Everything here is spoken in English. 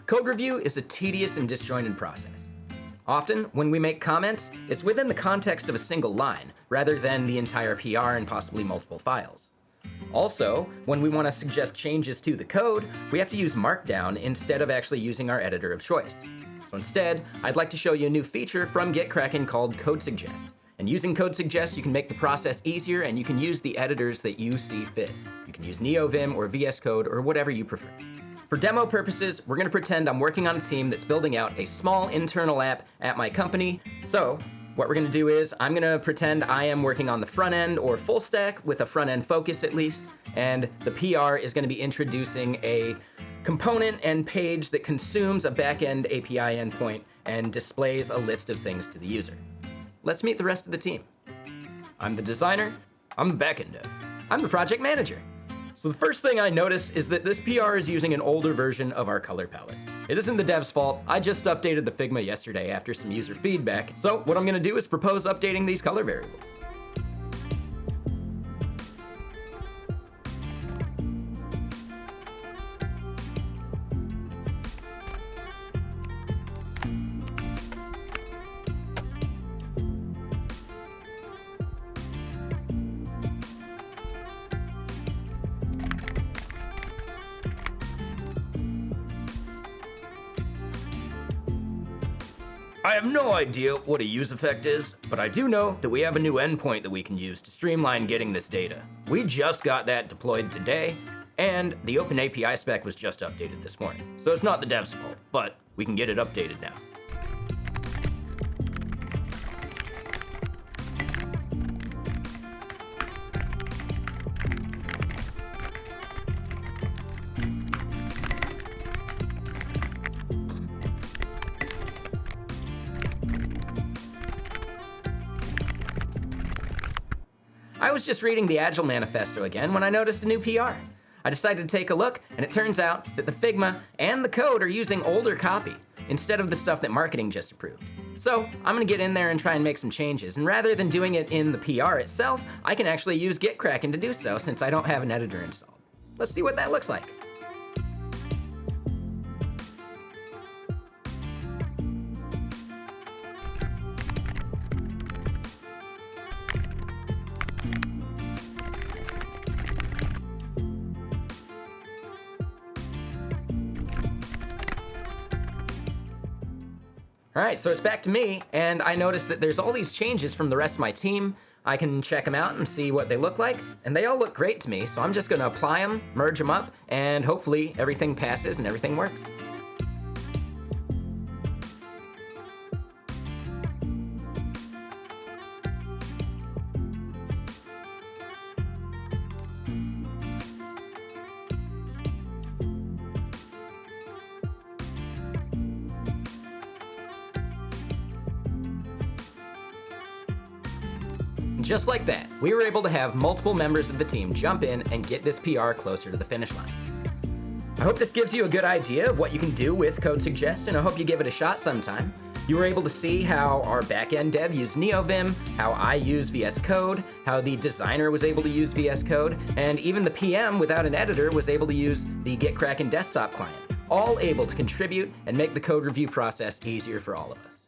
Code review is a tedious and disjointed process. Often, when we make comments, it's within the context of a single line, rather than the entire PR and possibly multiple files. Also, when we want to suggest changes to the code, we have to use Markdown instead of actually using our editor of choice. So instead, I'd like to show you a new feature from GitKraken called Code Suggest. And using Code Suggest, you can make the process easier and you can use the editors that you see fit. You can use NeoVim or VS Code or whatever you prefer. For demo purposes, we're gonna pretend I'm working on a team that's building out a small internal app at my company. So what we're gonna do is I'm gonna pretend I am working on the front end or full stack with a front end focus at least. And the PR is gonna be introducing a component and page that consumes a backend API endpoint and displays a list of things to the user. Let's meet the rest of the team. I'm the designer, I'm the backend dev, I'm the project manager. So the first thing I notice is that this PR is using an older version of our color palette. It isn't the dev's fault, I just updated the Figma yesterday after some user feedback. So what I'm gonna do is propose updating these color variables. I have no idea what a use effect is, but I do know that we have a new endpoint that we can use to streamline getting this data. We just got that deployed today, and the OpenAPI spec was just updated this morning. So it's not the dev's fault, but we can get it updated now. I was just reading the Agile Manifesto again when I noticed a new PR. I decided to take a look, and it turns out that the Figma and the code are using older copy instead of the stuff that marketing just approved. So I'm gonna get in there and try and make some changes, and rather than doing it in the PR itself, I can actually use GitKraken to do so since I don't have an editor installed. Let's see what that looks like. All right, so it's back to me, and I noticed that there's all these changes from the rest of my team. I can check them out and see what they look like, and they all look great to me, so I'm just gonna apply them, merge them up, and hopefully everything passes and everything works. Just like that, we were able to have multiple members of the team jump in and get this PR closer to the finish line. I hope this gives you a good idea of what you can do with Code Suggest, and I hope you give it a shot sometime. You were able to see how our backend dev used NeoVim, how I use VS Code, how the designer was able to use VS Code, and even the PM without an editor was able to use the GitKraken desktop client, all able to contribute and make the code review process easier for all of us.